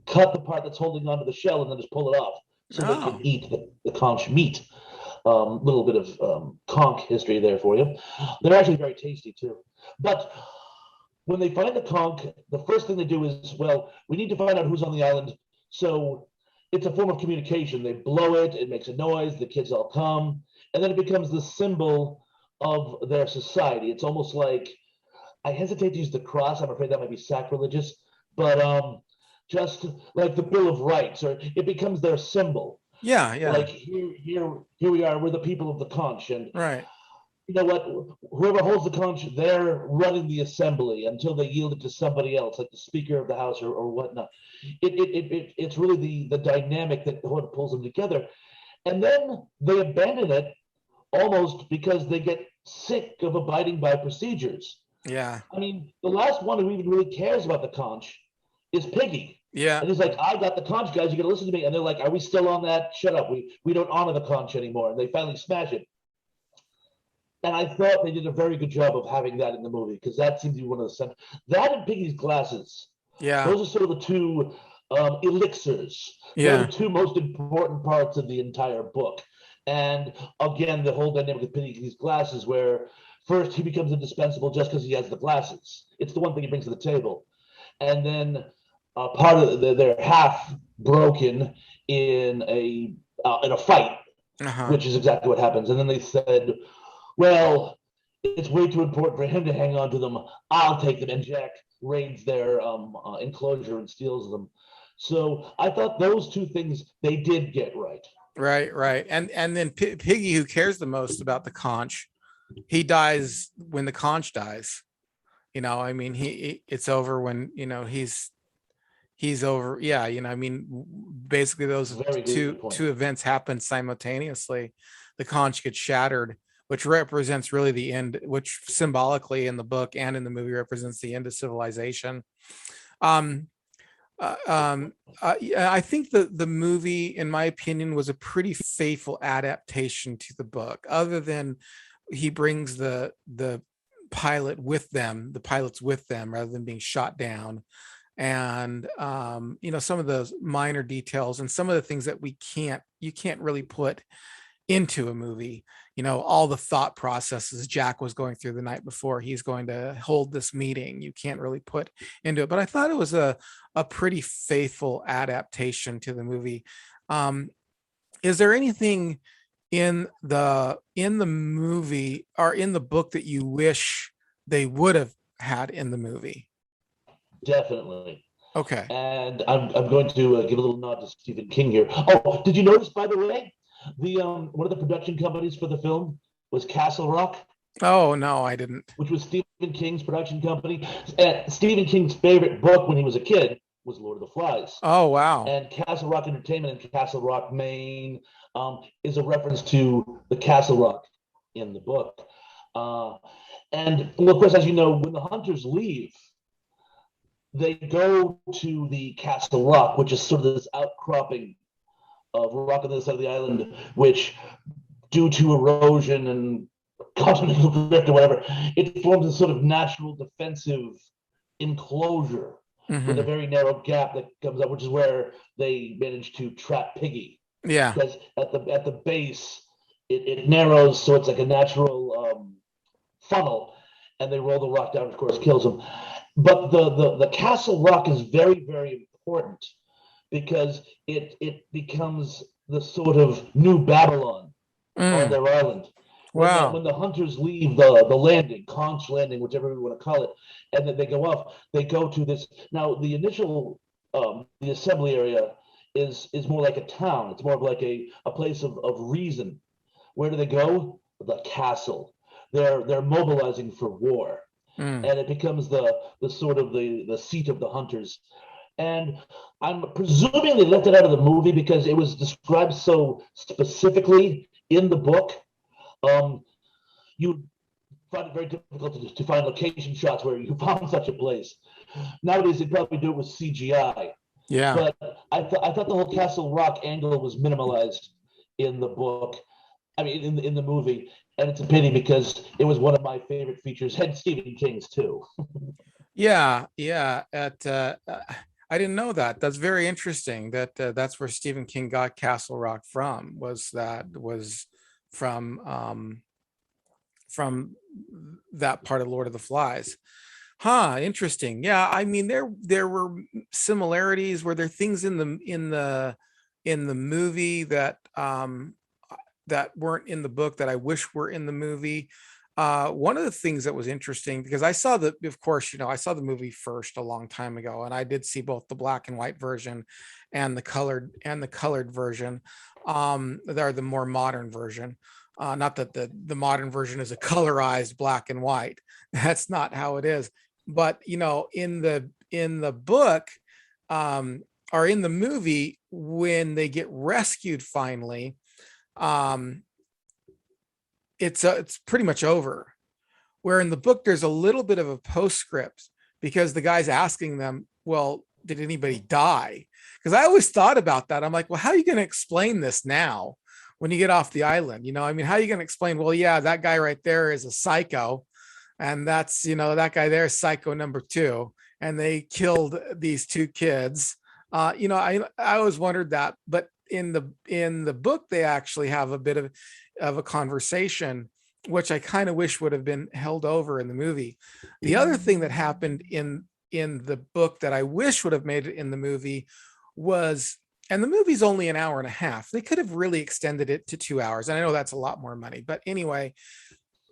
cut the part that's holding onto the shell, and then just pull it off so they can eat the conch meat. Little bit of conch history there for you. They're actually very tasty too. But when they find the conch, the first thing they do is, well, we need to find out who's on the island. So it's a form of communication. They blow it, it makes a noise, the kids all come, and then it becomes the symbol of their society. It's almost like, I hesitate to use the cross, I'm afraid that might be sacrilegious, but just like the Bill of Rights, or it becomes their symbol. Yeah. Like here we are, we're the people of the conch, and right. You know what? Whoever holds the conch, they're running the assembly until they yield it to somebody else, like the Speaker of the House or whatnot. It's really the dynamic that pulls them together, and then they abandon it almost because they get sick of abiding by procedures. Yeah. I mean, the last one who even really cares about the conch is Piggy. Yeah. And he's like, I got the conch, guys. You got to listen to me. And they're like, are we still on that? Shut up. We don't honor the conch anymore. And they finally smash it. And I thought they did a very good job of having that in the movie, because that seems to be one of the center. That and Piggy's glasses. Yeah. Those are sort of the two elixirs. Yeah. They're the two most important parts of the entire book. And again, the whole dynamic of Piggy's glasses, where first he becomes indispensable just because he has the glasses. It's the one thing he brings to the table. And then part of they're half broken in a fight, which is exactly what happens. And then they said, well, it's way too important for him to hang on to them. I'll take them. And Jack raids their enclosure and steals them. So I thought those two things they did get right. Right. And then Piggy, who cares the most about the conch, he dies when the conch dies. I mean, it's over when, he's over. Yeah. I mean, basically those two events happen simultaneously. The conch gets shattered, which represents really the end, which symbolically in the book and in the movie represents the end of civilization. I think the movie, in my opinion, was a pretty faithful adaptation to the book, other than he brings the pilots with them rather than being shot down. And some of those minor details and some of the things that you can't really put into a movie. All the thought processes Jack was going through the night before he's going to hold this meeting, you can't really put into it. But I thought it was a pretty faithful adaptation to the movie. Is there anything in the movie or in the book that you wish they would have had in the movie? Definitely. Okay. And I'm going to give a little nod to Stephen King here. Oh, did you notice, by the way, the one of the production companies for the film was Castle Rock, Oh no, I didn't. which was Stephen King's production company. Stephen King's favorite book when he was a kid was Lord of the Flies. Oh wow. And Castle Rock Entertainment in Castle Rock, Maine, is a reference to the Castle Rock in the book. And well, of course, as you know, when the hunters leave, they go to the Castle Rock, which is sort of this outcropping of rock on the other side of the island, which, due to erosion and continental drift or whatever, it forms a sort of natural defensive enclosure with a Mm-hmm. very narrow gap that comes up, which is where they manage to trap Piggy. Yeah. Because at the base, it narrows, so it's like a natural funnel, and they roll the rock down, of course, kills them. But the Castle Rock is very, very important because it becomes the sort of new Babylon on Mm. their island. When the Wow. when the hunters leave the landing, Conch landing, whichever we want to call it, and then they go off, they go to this. Now the initial the assembly area is more like a town. It's more of like a place of reason. Where do they go? The castle. They're mobilizing for war, Mm. and it becomes the sort of the seat of the hunters. And I'm presuming they left it out of the movie because it was described so specifically in the book. Um, you find it very difficult to find location shots where you found such a place. Nowadays, they'd probably do it with CGI. Yeah. But I thought the whole Castle Rock angle was minimalized in the book. I mean, in the movie, and it's a pity because it was one of my favorite features, and Stephen King's too. Yeah. Yeah. I didn't know that. That's very interesting. That's where Stephen King got Castle Rock from. Was from from that part of Lord of the Flies. Huh, interesting. Yeah, I mean there were similarities. Were there things in the movie that weren't in the book that I wish were in the movie? One of the things that was interesting, because of course, I saw the movie first a long time ago, and I did see both the black and white version and the colored version, or the more modern version. Not that the modern version is a colorized black and white. That's not how it is. But in the book, or in the movie, when they get rescued finally, um, it's pretty much over. Where in the book there's a little bit of a postscript because the guy's asking them, well, did anybody die? Because I always thought about that. I'm like, well, how are you going to explain this now when you get off the island? I mean, how are you going to explain, well, yeah, that guy right there is a psycho, and that's that guy there is psycho number two, and they killed these two kids. I always wondered that. But in the book they actually have a bit of a conversation, which I kind of wish would have been held over in the movie. The other thing that happened in the book that I wish would have made it in the movie was, and the movie's only an hour and a half, they could have really extended it to 2 hours, and I know that's a lot more money, but anyway,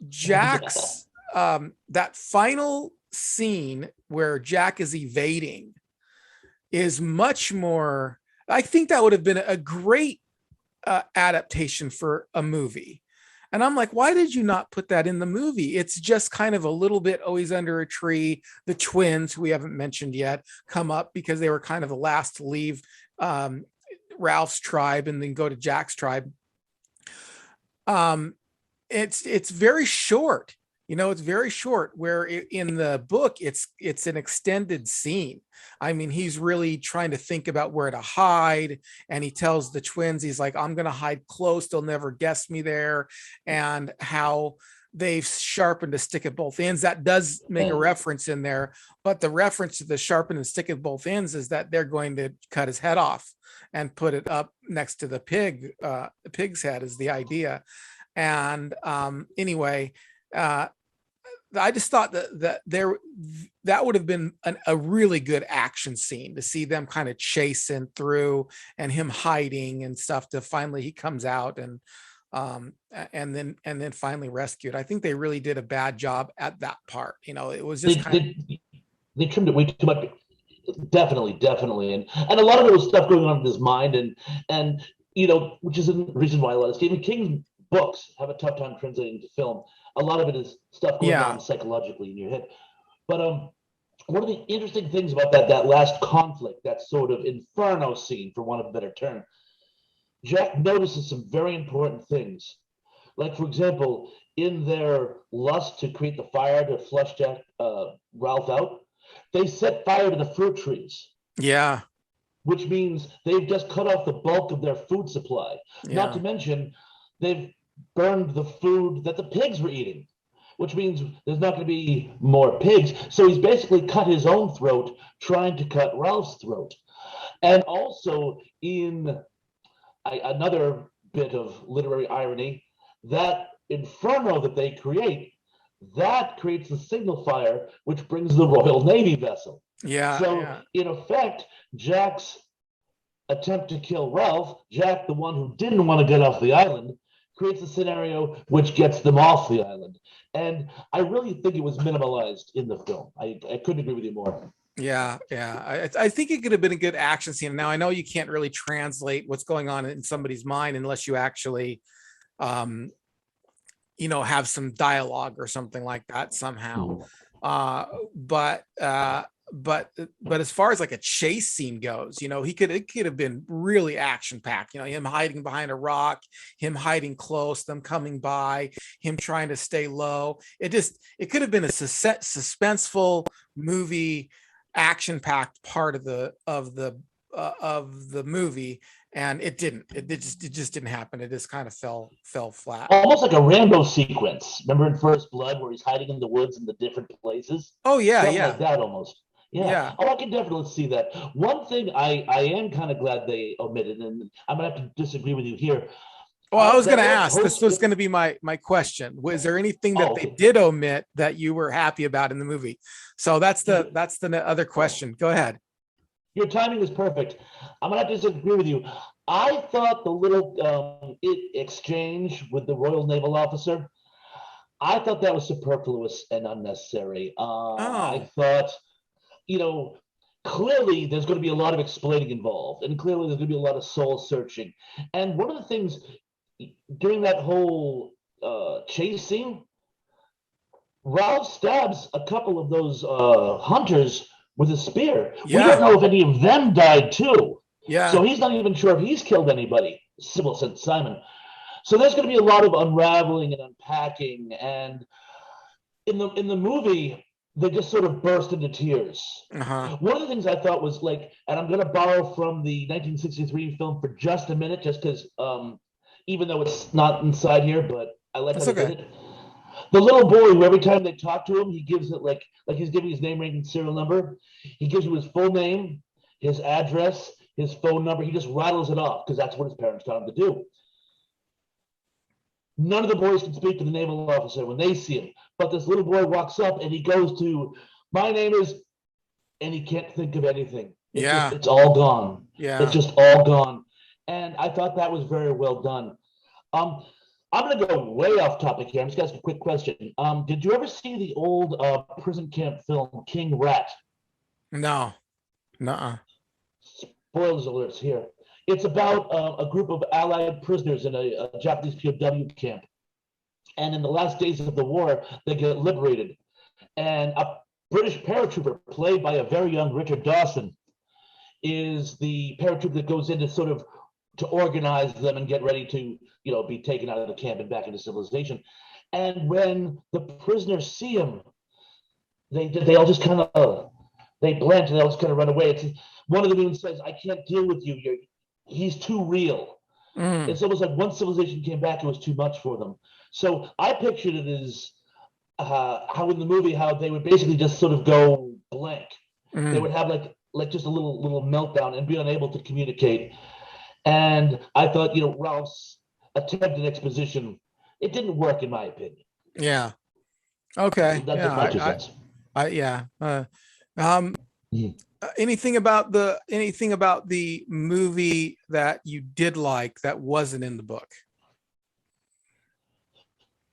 Yeah. Jack's that final scene where Jack is evading is much more. I think that would have been a great adaptation for a movie. And I'm like, why did you not put that in the movie? It's just kind of a little bit always under a tree. The twins, who we haven't mentioned yet, come up because they were kind of the last to leave Ralph's tribe and then go to Jack's tribe. Um, it's very short. It's very short. Where in the book, it's an extended scene. I mean, he's really trying to think about where to hide, and he tells the twins, he's like, I'm going to hide close, they'll never guess me there. And how they've sharpened a stick at both ends. That does make a reference in there, but the reference to the sharpen and stick at both ends is that they're going to cut his head off and put it up next to the pig's head is the idea. And anyway, I just thought that would have been a really good action scene to see them kind of chasing through and him hiding and stuff to finally he comes out and then finally rescued. I think they really did a bad job at that part. It was just they trimmed it way too much. Definitely, and a lot of it was stuff going on in his mind, and which is the reason why a lot of Stephen King's books have a tough time translating to film. A lot of it is stuff going on psychologically in your head. But one of the interesting things about that last conflict, that sort of Inferno scene, for want of a better term, Jack notices some very important things. Like, for example, in their lust to create the fire to flush Ralph out, they set fire to the fruit trees. Yeah. Which means they've just cut off the bulk of their food supply. Yeah. Not to mention, they've burned the food that the pigs were eating, which means there's not going to be more pigs. So he's basically cut his own throat trying to cut Ralph's throat. And also, in another bit of literary irony, that Inferno that they create, that creates the signal fire, which brings the Royal Navy vessel. Yeah. So in effect, Jack's attempt to kill Ralph, Jack, the one who didn't want to get off the island, creates a scenario which gets them off the island. And I really think it was minimalized in the film. I couldn't agree with you more. Yeah. I think it could have been a good action scene. Now, I know you can't really translate what's going on in somebody's mind unless you actually, have some dialogue or something like that somehow. But as far as like a chase scene goes, it could have been really action packed, him hiding behind a rock, him hiding close, them coming by, him trying to stay low. It could have been a suspenseful movie, action packed part of the movie. And it just didn't happen. It just kind of fell flat. Almost like a Rambo sequence. Remember in First Blood where he's hiding in the woods in the different places? Oh yeah, something like that almost. Yeah. Oh, I can definitely see that. One thing I am kind of glad they omitted, and I'm gonna have to disagree with you here. Well, I was going to ask. This was going to be my question. Was there anything that they did omit that you were happy about in the movie? So that's the other question. Go ahead. Your timing is perfect. I'm gonna have to disagree with you. I thought the little exchange with the Royal Naval officer, I thought that was superfluous and unnecessary. I thought, clearly there's going to be a lot of explaining involved, and clearly there's going to be a lot of soul searching. And one of the things during that whole chase scene, Ralph stabs a couple of those hunters with a spear. Yeah. We don't know if any of them died too. Yeah. So he's not even sure if he's killed anybody, Sybil said Simon. So there's going to be a lot of unraveling and unpacking. And in the movie, they just sort of burst into tears. Uh-huh. One of the things I thought was like, and I'm going to borrow from the 1963 film for just a minute, just because even though it's not inside here, but I like how they did it. The little boy who every time they talk to him, he gives it like he's giving his name, rank, and serial number. He gives you his full name, his address, his phone number. He just rattles it off because that's what his parents taught him to do. None of the boys can speak to the naval officer when they see him. But this little boy walks up and he goes to, my name is, and he can't think of anything. It's all gone. Yeah. It's just all gone. And I thought that was very well done. I'm going to go way off topic here. I'm just going to ask a quick question. Did you ever see the old prison camp film King Rat? No. Nuh-uh. Spoilers alerts here. It's about a group of Allied prisoners in a Japanese POW camp. And in the last days of the war, they get liberated. And a British paratrooper, played by a very young Richard Dawson, is the paratrooper that goes in to sort of to organize them and get ready to, be taken out of the camp and back into civilization. And when the prisoners see him, they all just kind of, they blanch and they all just kind of run away. One of them even says, I can't deal with you. He's too real. It's almost like once civilization came back, it was too much for them. So I pictured it as how in the movie how they would basically just sort of go blank. They would have like just a little meltdown and be unable to communicate. And I thought, Ralph's attempted exposition, it didn't work in my opinion. Yeah. Okay. That's just my Yeah. 2 cents. Yeah. Um, Mhm. anything about the movie that you did like that wasn't in the book?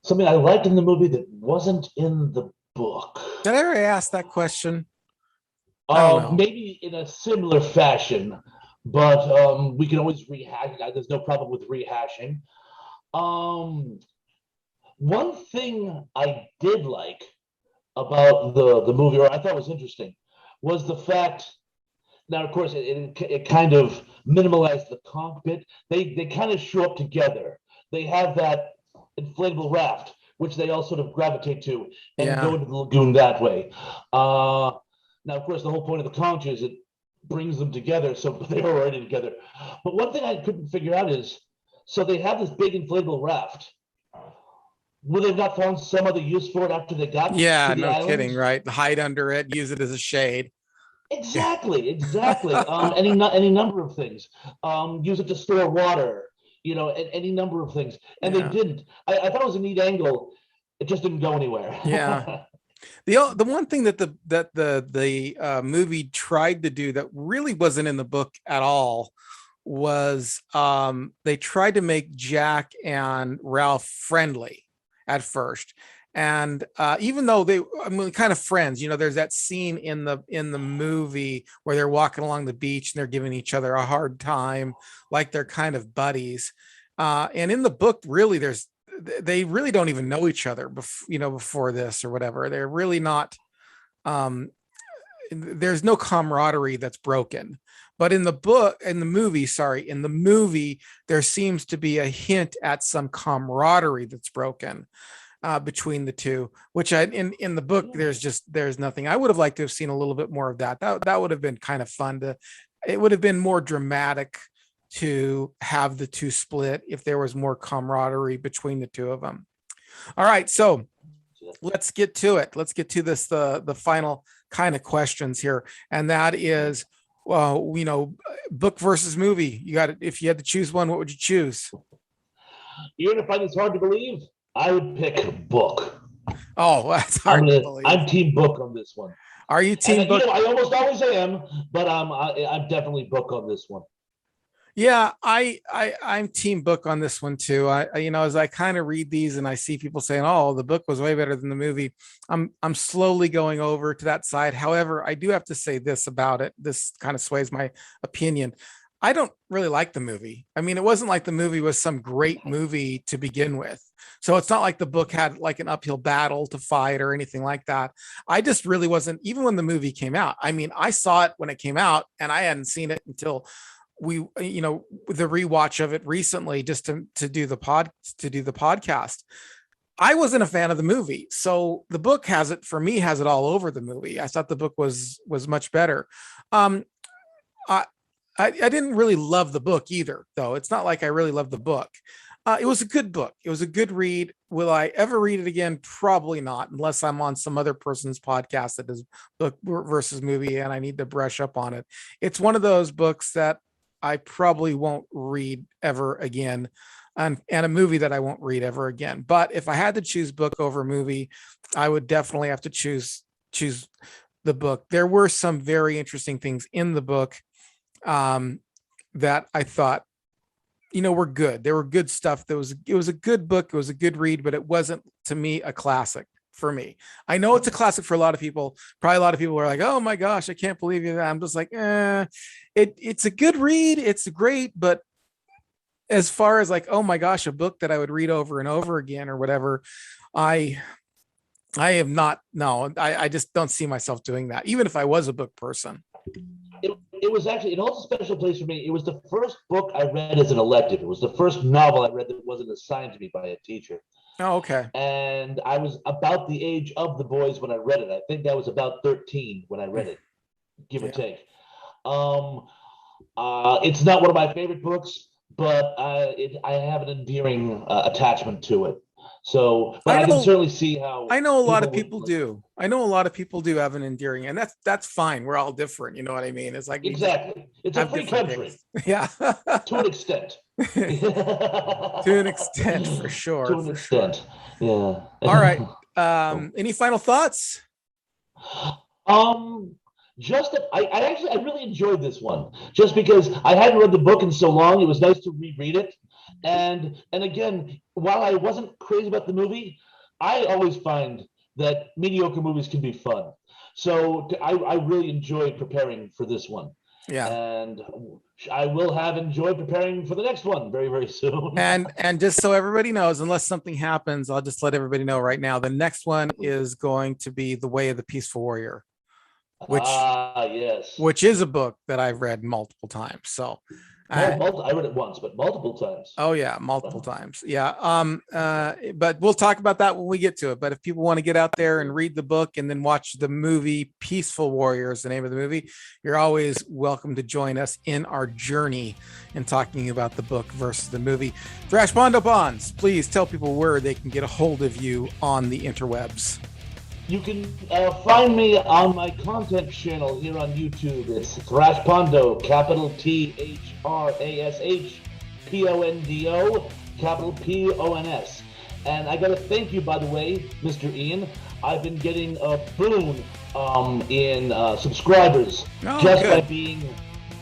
Something I liked in the movie that wasn't in the book. Did I ever ask that question? I don't know. Maybe in a similar fashion, but we can always rehash. There's no problem with rehashing. Um, One thing I did like about the movie, or I thought was interesting, was the fact. Now, of course, it kind of minimalized the conch bit. They kind of show up together. They have that inflatable raft, which they all sort of gravitate to and go Yeah. into the lagoon that way. Now, of course, the whole point of the conch is it brings them together, so they're already together. But one thing I couldn't figure out is, so they have this big inflatable raft. Would they have not found some other use for it after they got Yeah, to the no island? kidding, right? Hide under it, use it as a shade. Exactly. Any number of things. Use it to store water. Any number of things, and they Yeah. didn't. I thought it was a neat angle. It just didn't go anywhere. Yeah. The one thing that the movie tried to do that really wasn't in the book at all was they tried to make Jack and Ralph friendly at first. And even though kind of friends, there's that scene in the movie where they're walking along the beach and they're giving each other a hard time, like they're kind of buddies. And in the book, really, they really don't even know each other before this or whatever. They're really not, there's no camaraderie that's broken. But in the movie, there seems to be a hint at some camaraderie that's broken between the two, which in the book, there's nothing. I would have liked to have seen a little bit more of that. That would have been kind of fun it would have been more dramatic to have the two split if there was more camaraderie between the two of them. All right, so let's get to it. Let's get to this the final kind of questions here, and that is, book versus movie. You got it. If you had to choose one, what would you choose? You're gonna find this hard to believe. I would pick book. Oh, that's hard to believe. I'm team book on this one. Are you team book? I almost always am, but I'm definitely book on this one. Yeah, I'm team book on this one too. As I kind of read these and I see people saying, "Oh, the book was way better than the movie," I'm slowly going over to that side. However, I do have to say this about it. This kind of sways my opinion. I don't really like the movie. I mean, it wasn't like the movie was some great movie to begin with. So it's not like the book had like an uphill battle to fight or anything like that. I just really wasn't, even when the movie came out. I mean, I saw it when it came out and I hadn't seen it until the rewatch of it recently, just to do the podcast. I wasn't a fan of the movie. So the book has it all over the movie. I thought the book was much better. I didn't really love the book either, though. It's not like I really loved the book. It was a good book. It was a good read. Will I ever read it again? Probably not, unless I'm on some other person's podcast that does book versus movie and I need to brush up on it. It's one of those books that I probably won't read ever again, and a movie that I won't read ever again. But if I had to choose book over movie, I would definitely have to choose the book. There were some very interesting things in the book that I thought, were good. There were good stuff. It was a good book. It was a good read, but it wasn't, to me, a classic for me. I know it's a classic for a lot of people. Probably a lot of people are like, "Oh my gosh, I can't believe you." I'm just like, it's a good read. It's great. But as far as like, oh my gosh, a book that I would read over and over again or whatever, I have not. No, I just don't see myself doing that, even if I was a book person. It was actually, it holds a special place for me. It was the first book I read as an elective. It was the first novel I read that wasn't assigned to me by a teacher. Oh, okay. And I was about the age of the boys when I read it. I think I was about 13 when I read it, give or take. It's not one of my favorite books, but I have an endearing attachment to it. So, but I can certainly see how I know a lot of people do. I know a lot of people do have an endearing, and that's fine. We're all different. You know what I mean? It's like exactly. It's a free country. Yeah. To an extent. To an extent, for sure. To an extent. Sure. Yeah. All right. Any final thoughts? Just that I really enjoyed this one, just because I hadn't read the book in so long. It was nice to reread it, and again, while I wasn't crazy about the movie, I always find that mediocre movies can be fun. So I really enjoyed preparing for this one. Yeah. And I will have enjoyed preparing for the next one very, very soon. And just so everybody knows, unless something happens, I'll just let everybody know right now. The next one is going to be The Way of the Peaceful Warrior, which is a book that I've read multiple times. So I read it once, but multiple times. Oh yeah, multiple times. Yeah. But we'll talk about that when we get to it. But if people want to get out there and read the book and then watch the movie, Peaceful Warrior is the name of the movie, you're always welcome to join us in our journey in talking about the book versus the movie. Thrashpondo Bonds, please tell people where they can get a hold of you on the interwebs. You can find me on my content channel here on YouTube. It's Thrashpondo, capital THRASHPONDO, capital PONS. And I got to thank you, by the way, Mr. Ian. I've been getting a boon in subscribers by being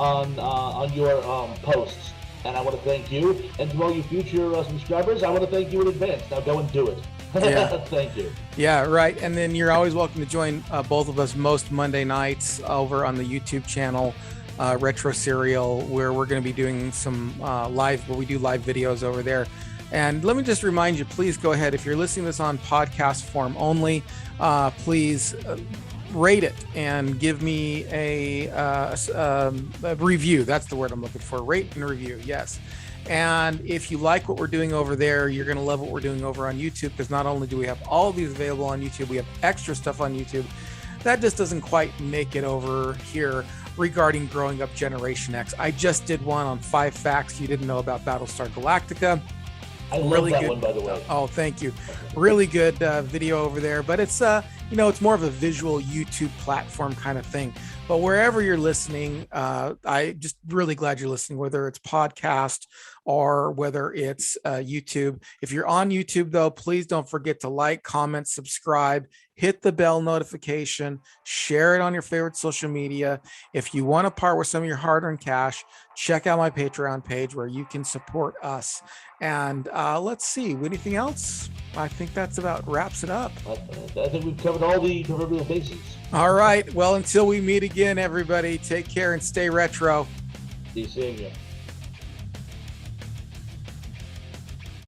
on your posts. And I want to thank you. And to all you future subscribers, I want to thank you in advance. Now go and do it. Yeah. Thank you. Yeah, right. And then you're always welcome to join both of us most Monday nights over on the YouTube channel, Retro Serial, where we're going to be doing some we do live videos over there. And let me just remind you, please go ahead. If you're listening to this on podcast form only, please rate it and give me a review. That's the word I'm looking for. Rate and review. Yes. And if you like what we're doing over there, you're going to love what we're doing over on YouTube, because not only do we have all these available on YouTube, we have extra stuff on YouTube that just doesn't quite make it over here regarding growing up Generation X. I just did one on 5 facts you didn't know about Battlestar Galactica. I love that one, by the way. Oh, thank you. Really good video over there, but it's it's more of a visual YouTube platform kind of thing. But wherever you're listening, I just really glad you're listening, whether it's podcast or whether it's YouTube. If you're on YouTube, though, please don't forget to like, comment, subscribe, hit the bell notification, share it on your favorite social media. If you want to part with some of your hard-earned cash, check out my Patreon page where you can support us. And let's see, anything else? I think that's about wraps it up. I think we've covered all the proverbial bases. All right. Well, until we meet again, everybody, take care and stay retro. See you.